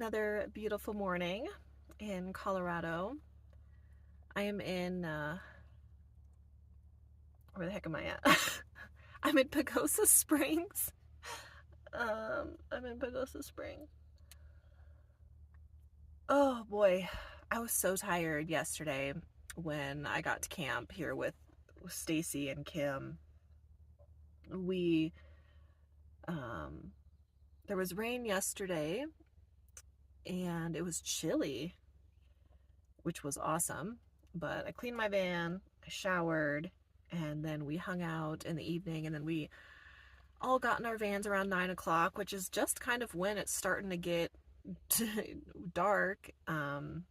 Another beautiful morning in Colorado. I am in, where the heck am I at? I'm in Pagosa Springs. I'm in Pagosa Springs. Oh boy, I was so tired yesterday when I got to camp here with Stacy and Kim. We, there was rain yesterday and it was chilly, which was awesome. But I cleaned my van, I showered, and then we hung out in the evening, and then we all got in our vans around 9 o'clock, which is just kind of when it's starting to get dark. And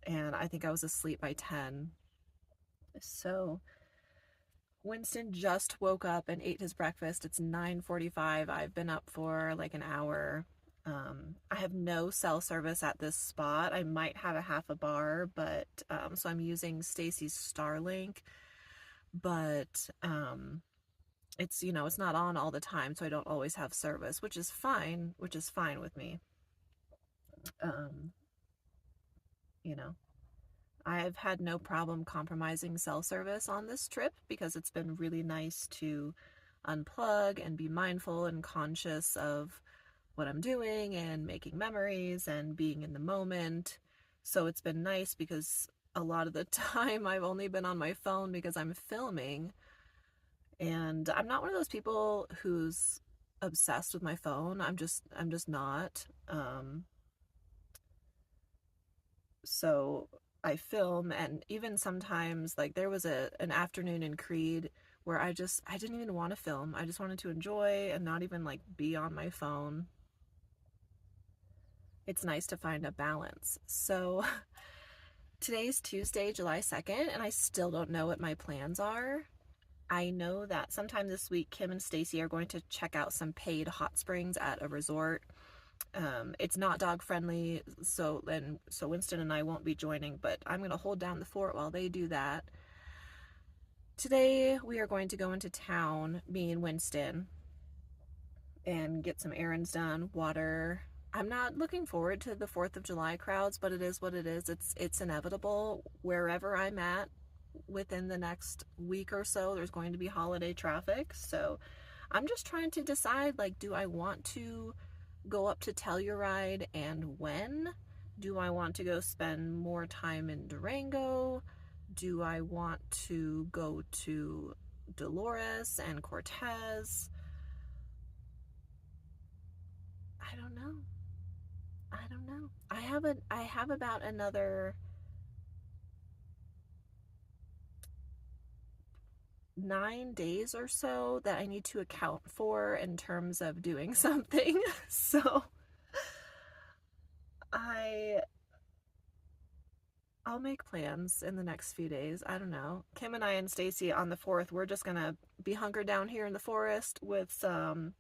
I think I was asleep by 10. So Winston just woke up and ate his breakfast. It's 9:45. I've been up for like an hour. I have no cell service at this spot. I might have a half a bar, but so I'm using Stacy's Starlink, but it's it's not on all the time, so I don't always have service, which is fine with me. You know, I've had no problem compromising cell service on this trip because it's been really nice to unplug and be mindful and conscious of what I'm doing and making memories and being in the moment. So it's been nice because a lot of the time I've only been on my phone because I'm filming, and I'm not one of those people who's obsessed with my phone. I'm just not. So I film, and even sometimes, like, there was an afternoon in Creed where I didn't even want to film. I just wanted to enjoy and not even like be on my phone. It's nice to find a balance. So today's Tuesday, July 2nd, and I still don't know what my plans are. I know that sometime this week, Kim and Stacy are going to check out some paid hot springs at a resort. It's not dog friendly, so Winston and I won't be joining, but I'm going to hold down the fort while they do that. Today we are going to go into town, me and Winston, and get some errands done, water. I'm not looking forward to the 4th of July crowds, but it is what it is. It's inevitable. Wherever I'm at within the next week or so, there's going to be holiday traffic. So I'm just trying to decide, like, do I want to go up to Telluride, and when? Do I want to go spend more time in Durango? Do I want to go to Dolores and Cortez? I don't know. I have about another 9 days or so that I need to account for in terms of doing something. So I'll make plans in the next few days. I don't know. Kim and I and Stacy on the 4th, we're just gonna be hunkered down here in the forest with some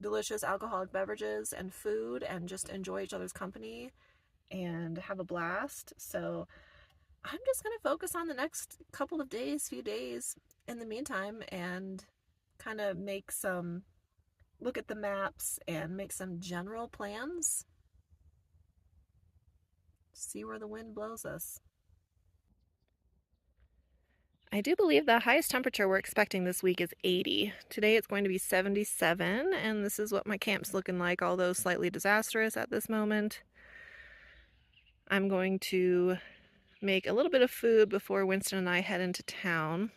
delicious alcoholic beverages and food and just enjoy each other's company and have a blast. So I'm just gonna focus on the next couple of days, few days in the meantime, and kind of look at the maps and make some general plans. See where the wind blows us. I do believe the highest temperature we're expecting this week is 80. Today it's going to be 77, and this is what my camp's looking like, although slightly disastrous at this moment. I'm going to make a little bit of food before Winston and I head into town.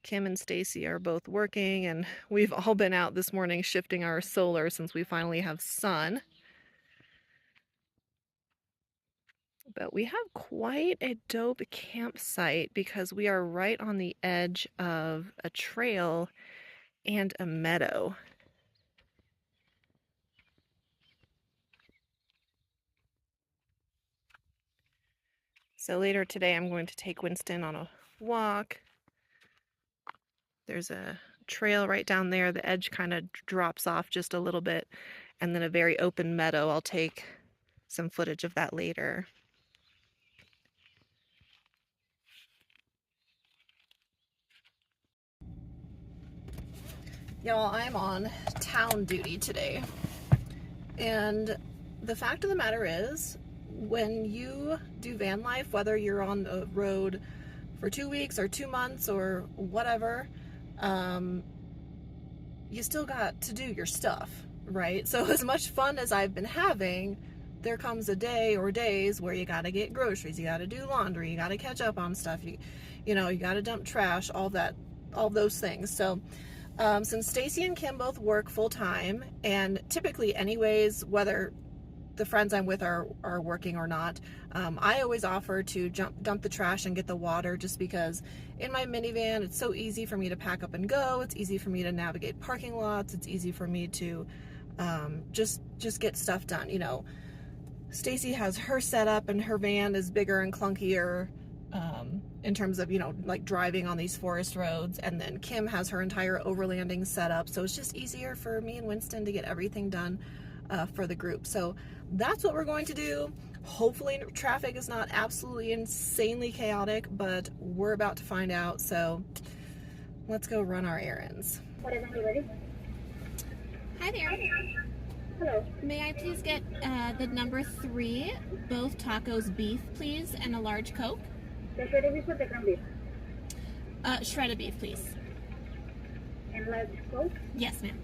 Kim and Stacy are both working, and we've all been out this morning shifting our solar since we finally have sun. But we have quite a dope campsite because we are right on the edge of a trail and a meadow. So later today I'm going to take Winston on a walk. There's a trail right down there. The edge kind of drops off just a little bit, and then a very open meadow. I'll take some footage of that later. Y'all, I'm on town duty today, and the fact of the matter is, when you do van life, whether you're on the road for 2 weeks or 2 months or whatever, you still got to do your stuff, right? So as much fun as I've been having, there comes a day or days where you gotta get groceries, you gotta do laundry, you gotta catch up on stuff, you know, you gotta dump trash, all those things. So since Stacy and Kim both work full time, and typically anyways, whether the friends I'm with are working or not, I always offer to dump the trash and get the water, just because in my minivan it's so easy for me to pack up and go. It's easy for me to navigate parking lots. It's easy for me to just get stuff done. You know, Stacy has her setup and her van is bigger and clunkier in terms of, you know, like driving on these forest roads, and then Kim has her entire overlanding setup, so it's just easier for me and Winston to get everything done for the group. So that's what we're going to do. Hopefully traffic is not absolutely insanely chaotic, but we're about to find out. So let's go run our errands. Hi there. Hello. May I please get the number 3, both tacos beef, please, and a large Coke? The shredded beef or the ground beef? Shredded beef, please. And large Coke? Yes, ma'am.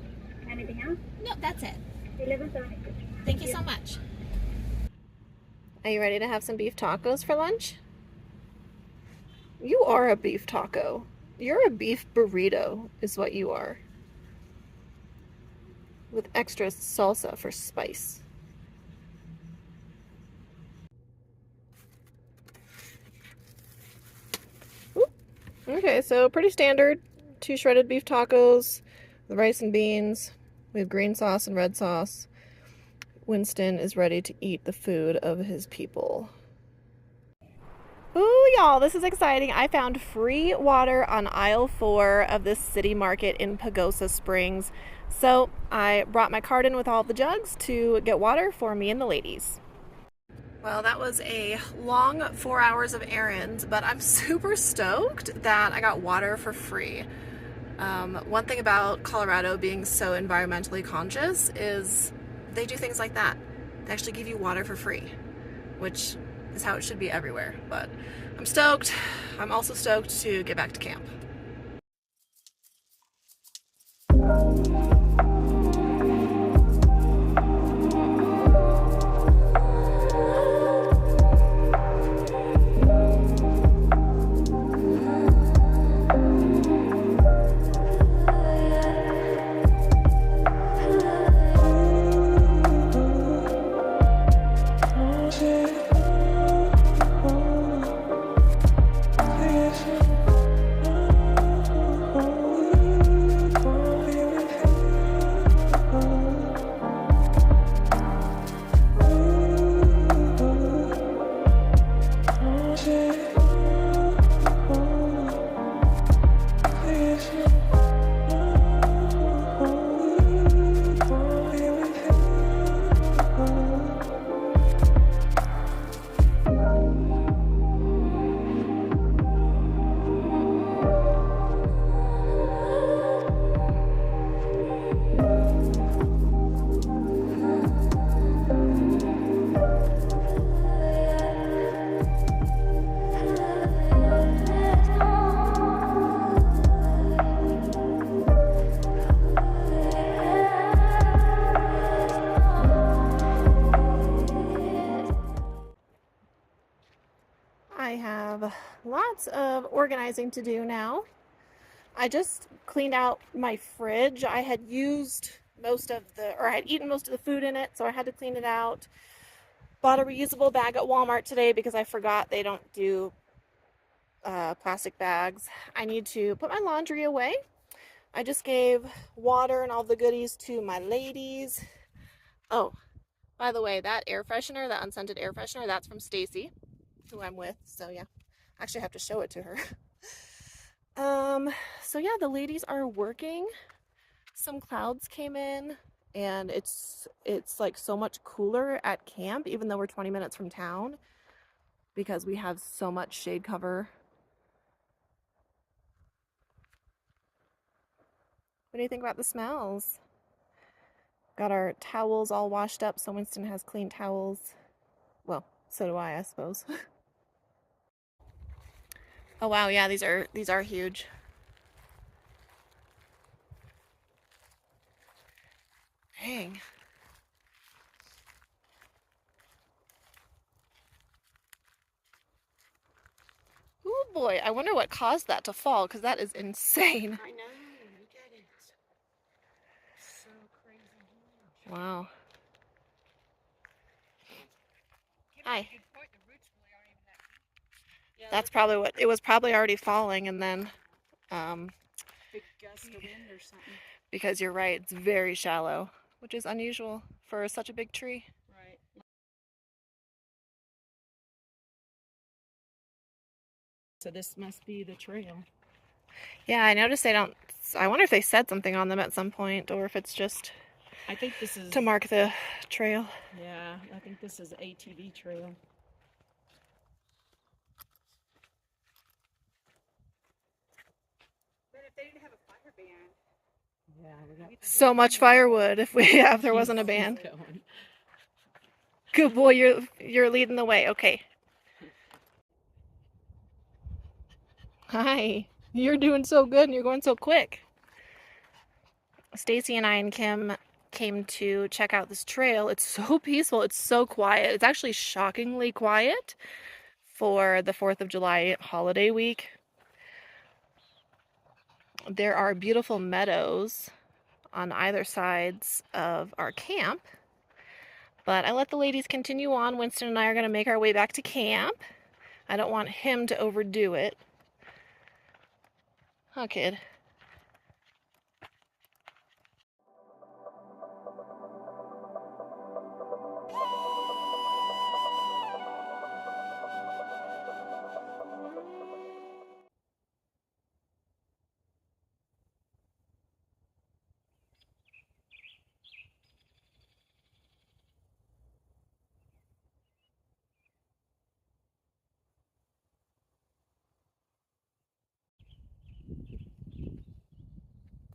Anything else? No, that's it. 11.76. Thank you so much. Are you ready to have some beef tacos for lunch? You are a beef taco. You're a beef burrito is what you are. With extra salsa for spice. Oop. Okay, so pretty standard. 2 shredded beef tacos with rice and beans. We have green sauce and red sauce. Winston is ready to eat the food of his people. Ooh, y'all, this is exciting. I found free water on aisle 4 of this city market in Pagosa Springs. So I brought my cart in with all the jugs to get water for me and the ladies. Well, that was a long 4 hours of errands, but I'm super stoked that I got water for free. One thing about Colorado being so environmentally conscious is they do things like that. They actually give you water for free, which is how it should be everywhere. But I'm stoked. I'm also stoked to get back to camp. I have lots of organizing to do now. I just cleaned out my fridge. I had used I had eaten most of the food in it, so I had to clean it out. Bought a reusable bag at Walmart today because I forgot they don't do plastic bags. I need to put my laundry away. I just gave water and all the goodies to my ladies. Oh, by the way, that air freshener, that unscented air freshener, that's from Stacy, who I'm with. So yeah, I actually have to show it to her. So yeah, the ladies are working. Some clouds came in, and it's like so much cooler at camp, even though we're 20 minutes from town, because we have so much shade cover. What do you think about the smells? Got our towels all washed up, so Winston has clean towels. Well, so do I suppose. Oh wow, yeah, these are huge. Dang. Oh boy, I wonder what caused that to fall, because that is insane. I know, look at it. So crazy huge. Wow. Hi. Good point. The roots really aren't even that deep. Yeah, That's probably what it was, probably already falling, and then big gust of wind or something. because you're right, it's very shallow, which is unusual for such a big tree. Right. So this must be the trail. Yeah, I noticed they don't. I wonder if they said something on them at some point, or if it's just I think this is to mark the trail. Yeah, I think this is ATV trail. But if they didn't have a fire band. Yeah, we got So much firewood if there wasn't a band. Good boy, you're leading the way. Okay. Hi. You're doing so good and you're going so quick. Stacy and I and Kim came to check out this trail. It's so peaceful. It's so quiet. It's actually shockingly quiet for the 4th of July holiday week. There are beautiful meadows on either sides of our camp. But I let the ladies continue on. Winston and I are going to make our way back to camp. I don't want him to overdo it. Huh, kid?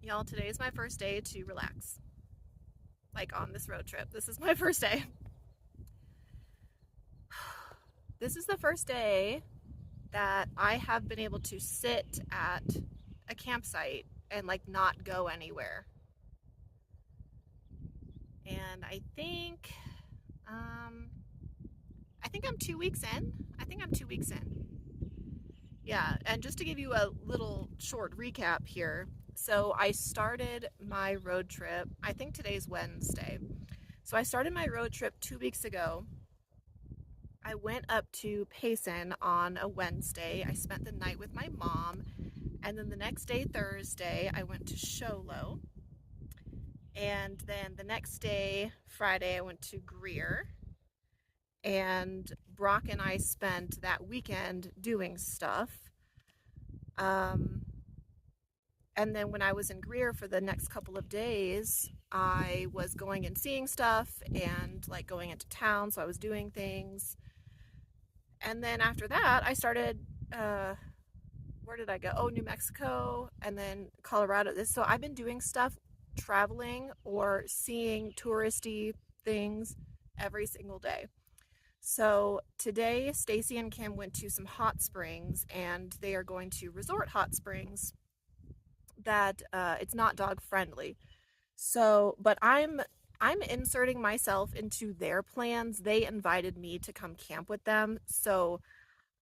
Y'all, today is my first day to relax. Like on this road trip. This is my first day. This is the first day that I have been able to sit at a campsite and like not go anywhere. And I think I'm 2 weeks in. I think I'm 2 weeks in. Yeah, and just to give you a little short recap here. So I started my road trip, I think today's Wednesday. So I started my road trip 2 weeks ago. I went up to Payson on a Wednesday. I spent the night with my mom. And then the next day, Thursday, I went to Show Low. And then the next day, Friday, I went to Greer. And Brock and I spent that weekend doing stuff. And then when I was in Greer for the next couple of days, I was going and seeing stuff and like going into town, so I was doing things. And then after that, I started, where did I go? Oh, New Mexico, and then Colorado. So I've been doing stuff, traveling or seeing touristy things every single day. So today, Stacy and Kim went to some hot springs, and they are going to resort hot springs that it's not dog friendly. So, but I'm inserting myself into their plans. They invited me to come camp with them. So,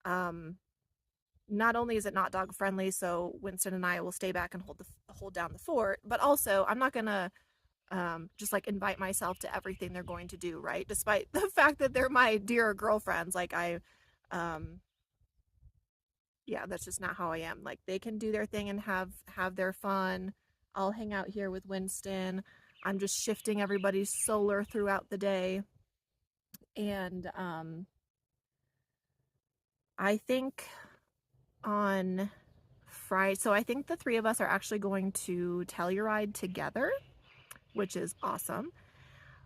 not only is it not dog friendly, so Winston and I will stay back and hold down the fort, but also I'm not gonna just like invite myself to everything they're going to do, right? Despite the fact that they're my dear girlfriends, like yeah, that's just not how I am. Like they can do their thing and have their fun. I'll hang out here with Winston. I'm just shifting everybody's solar throughout the day. And I think on Friday, so I think the three of us are actually going to Telluride together, which is awesome.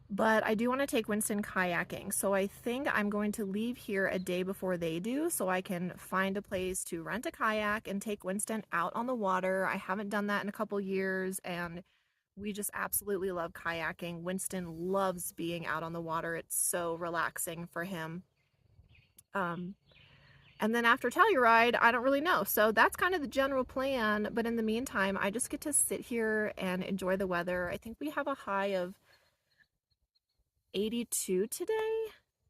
But I do want to take Winston kayaking, so I think I'm going to leave here a day before they do so I can find a place to rent a kayak and take Winston out on the water. I haven't done that in a couple years, and We just absolutely love kayaking. Winston loves being out on the water. It's so relaxing for him. And then after Telluride, I don't really know. So that's kind of the general plan. But in the meantime, I just get to sit here and enjoy the weather. I think we have a high of 82 today,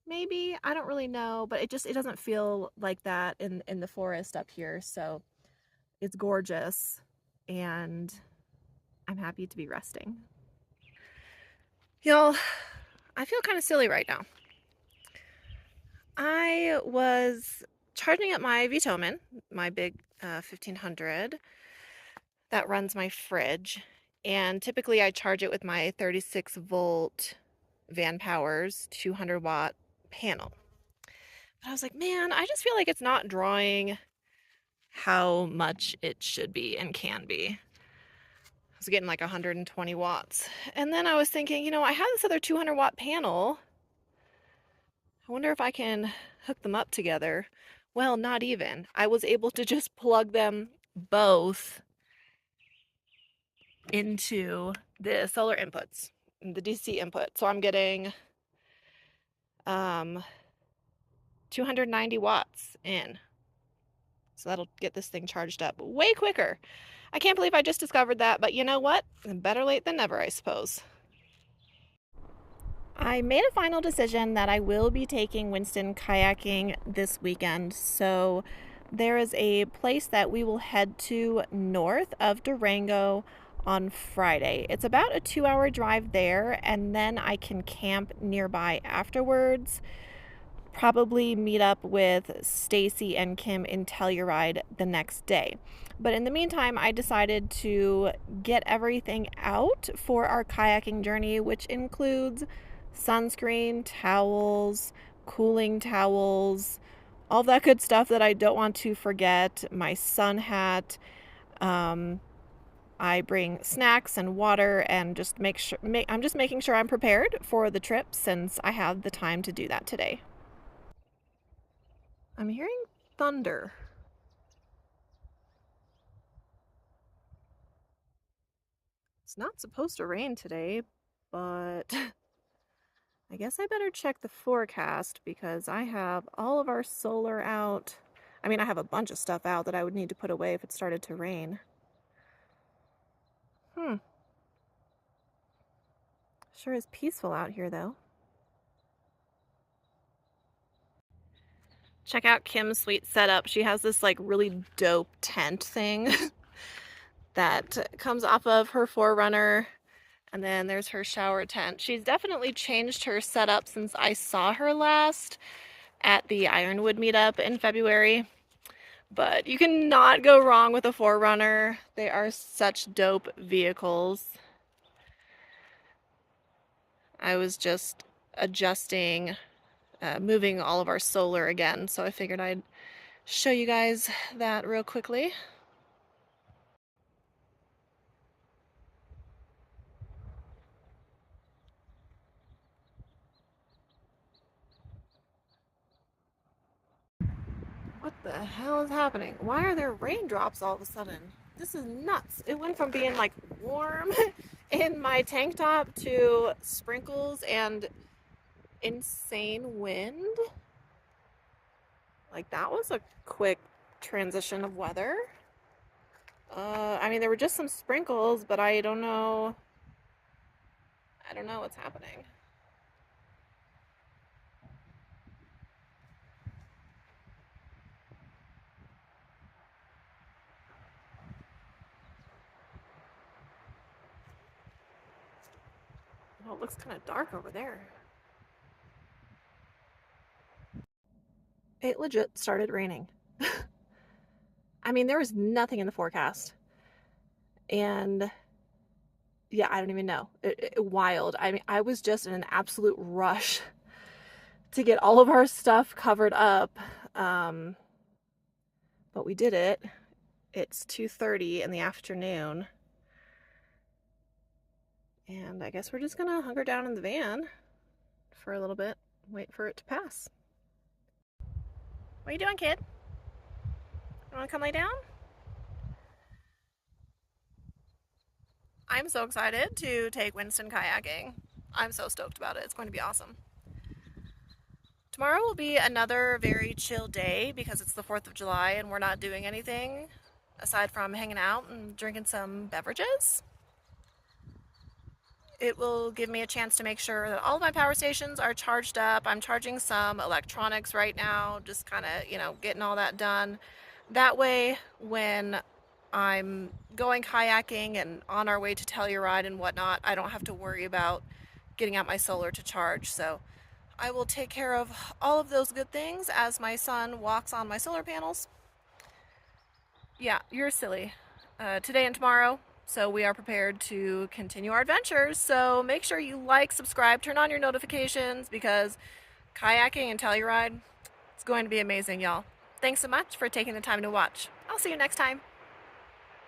maybe. I don't really know, but it doesn't feel like that in the forest up here. So it's gorgeous, and I'm happy to be resting. Y'all, I feel kind of silly right now. I was charging up my Vitomin, my big 1500 that runs my fridge, and typically I charge it with my 36 volt Van Powers 200 watt panel. But I was like, man, I just feel like it's not drawing how much it should be and can be. I was getting like 120 watts. And then I was thinking, I have this other 200 watt panel. I wonder if I can hook them up together. Well, not even. I was able to just plug them both into the solar inputs, the DC input. So I'm getting 290 watts in. So that'll get this thing charged up way quicker. I can't believe I just discovered that, but you know what? Better late than never, I suppose. I made a final decision that I will be taking Winston kayaking this weekend. So there is a place that we will head to north of Durango on Friday. It's about a 2-hour drive there, and then I can camp nearby afterwards. Probably meet up with Stacy and Kim in Telluride the next day. But in the meantime, I decided to get everything out for our kayaking journey, which includes sunscreen, towels, cooling towels, all that good stuff that I don't want to forget, my sun hat. I bring snacks and water, and I'm just making sure I'm prepared for the trip since I have the time to do that today. I'm hearing thunder. It's not supposed to rain today, but I guess I better check the forecast because I have all of our solar out. I mean, I have a bunch of stuff out that I would need to put away if it started to rain. Sure is peaceful out here, though. Check out Kim's sweet setup. She has this like really dope tent thing that comes off of her 4Runner. And then there's her shower tent. She's definitely changed her setup since I saw her last at the Ironwood meetup in February. But you cannot go wrong with a 4Runner. They are such dope vehicles. I was just adjusting, moving all of our solar again, so I figured I'd show you guys that real quickly. What the hell is happening? Why are there raindrops all of a sudden? This is nuts. It went from being like warm in my tank top to sprinkles and insane wind. Like, that was a quick transition of weather. I mean, there were just some sprinkles, but I don't know what's happening. Oh, it looks kind of dark over there. It legit started raining. I mean, there was nothing in the forecast. And yeah, I don't even know. Wild. I mean, I was just in an absolute rush to get all of our stuff covered up. But we did it. It's 2:30 in the afternoon. And I guess we're just gonna hunker down in the van for a little bit, wait for it to pass. What are you doing, kid? You wanna come lay down? I'm so excited to take Winston kayaking. I'm so stoked about it. It's going to be awesome. Tomorrow will be another very chill day because it's the 4th of July and we're not doing anything aside from hanging out and drinking some beverages. It will give me a chance to make sure that all of my power stations are charged up. I'm charging some electronics right now, just kind of, getting all that done. That way, when I'm going kayaking and on our way to Telluride and whatnot, I don't have to worry about getting out my solar to charge. So I will take care of all of those good things as my son walks on my solar panels. Yeah, you're silly. Today and tomorrow, so we are prepared to continue our adventures. So make sure you like, subscribe, turn on your notifications because kayaking and Telluride, it's going to be amazing, y'all. Thanks so much for taking the time to watch. I'll see you next time.